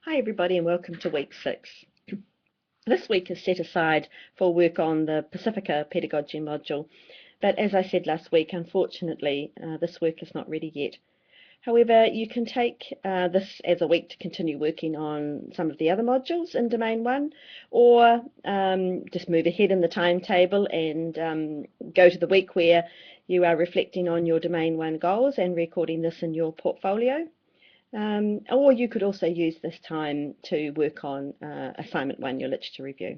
Hi everybody and welcome to week 6. This week is set aside for work on the Pacifica pedagogy module, but as I said last week, unfortunately this work is not ready yet. However, you can take this as a week to continue working on some of the other modules in Domain 1, or just move ahead in the timetable and go to the week where you are reflecting on your Domain 1 goals and recording this in your portfolio. Or you could also use this time to work on Assignment 1, your literature review.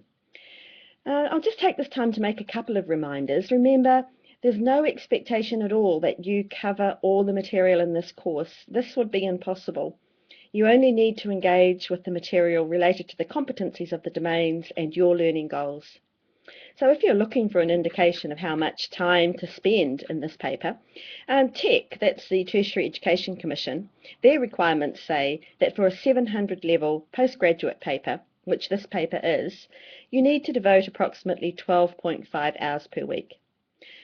I'll just take this time to make a couple of reminders. Remember, there's no expectation at all that you cover all the material in this course. This would be impossible. You only need to engage with the material related to the competencies of the domains and your learning goals. So if you're looking for an indication of how much time to spend in this paper, TEC, that's the Tertiary Education Commission, their requirements say that for a 700 level postgraduate paper, which this paper is, you need to devote approximately 12.5 hours per week.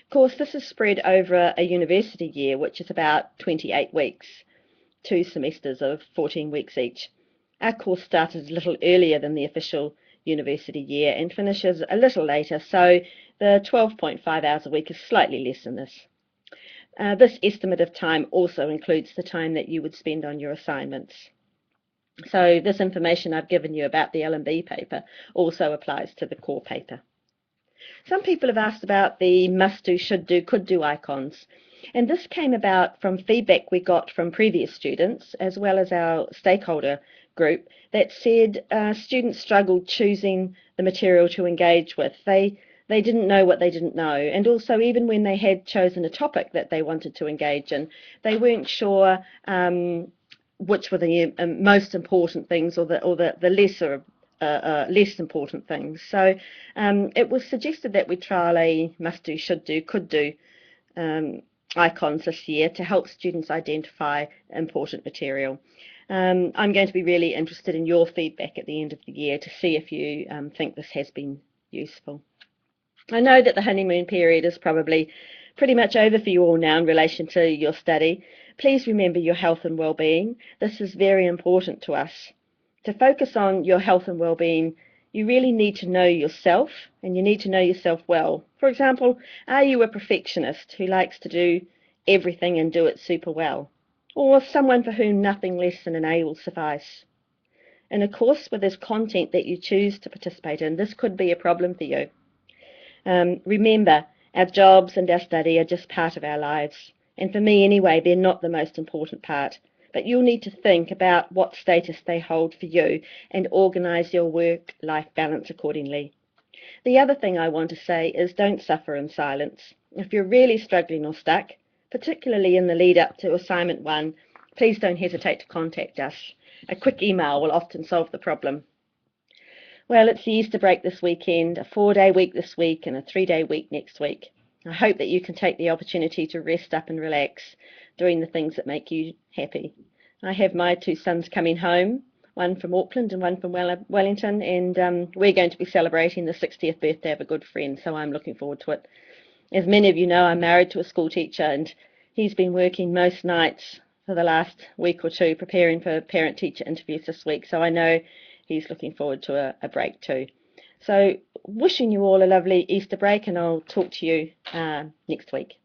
Of course, this is spread over a university year, which is about 28 weeks, 2 semesters of 14 weeks each. Our course started a little earlier than the official university year and finishes a little later, so the 12.5 hours a week is slightly less than this. This estimate of time also includes the time that you would spend on your assignments. So this information I've given you about the L&B paper also applies to the core paper. Some people have asked about the must do, should do, could do icons. And this came about from feedback we got from previous students, as well as our stakeholder group, that said students struggled choosing the material to engage with. They didn't know what they didn't know. And also, even when they had chosen a topic that they wanted to engage in, they weren't sure which were the most important things or the lesser less important things. So it was suggested that we trial a must do, should do, could do icons this year to help students identify important material. I'm going to be really interested in your feedback at the end of the year to see if you think this has been useful. I know that the honeymoon period is probably pretty much over for you all now in relation to your study. Please remember your health and well-being. This is very important to us. To focus on your health and well-being, you really need to know yourself, and you need to know yourself well. For example, are you a perfectionist who likes to do everything and do it super well? Or someone for whom nothing less than an A will suffice? In a course where there's content that you choose to participate in, this could be a problem for you. Remember, our jobs and our study are just part of our lives. And for me anyway, they're not the most important part. But you'll need to think about what status they hold for you and organise your work-life balance accordingly. The other thing I want to say is don't suffer in silence. If you're really struggling or stuck, particularly in the lead up to Assignment 1, please don't hesitate to contact us. A quick email will often solve the problem. Well, it's the Easter break this weekend, a 4-day week this week and a 3-day week next week. I hope that you can take the opportunity to rest up and relax, doing the things that make you happy. I have my 2 sons coming home, one from Auckland and one from Wellington, and we're going to be celebrating the 60th birthday of a good friend, so I'm looking forward to it. As many of you know, I'm married to a school teacher, and he's been working most nights for the last week or two preparing for parent-teacher interviews this week, so I know he's looking forward to a break too. So wishing you all a lovely Easter break, and I'll talk to you next week.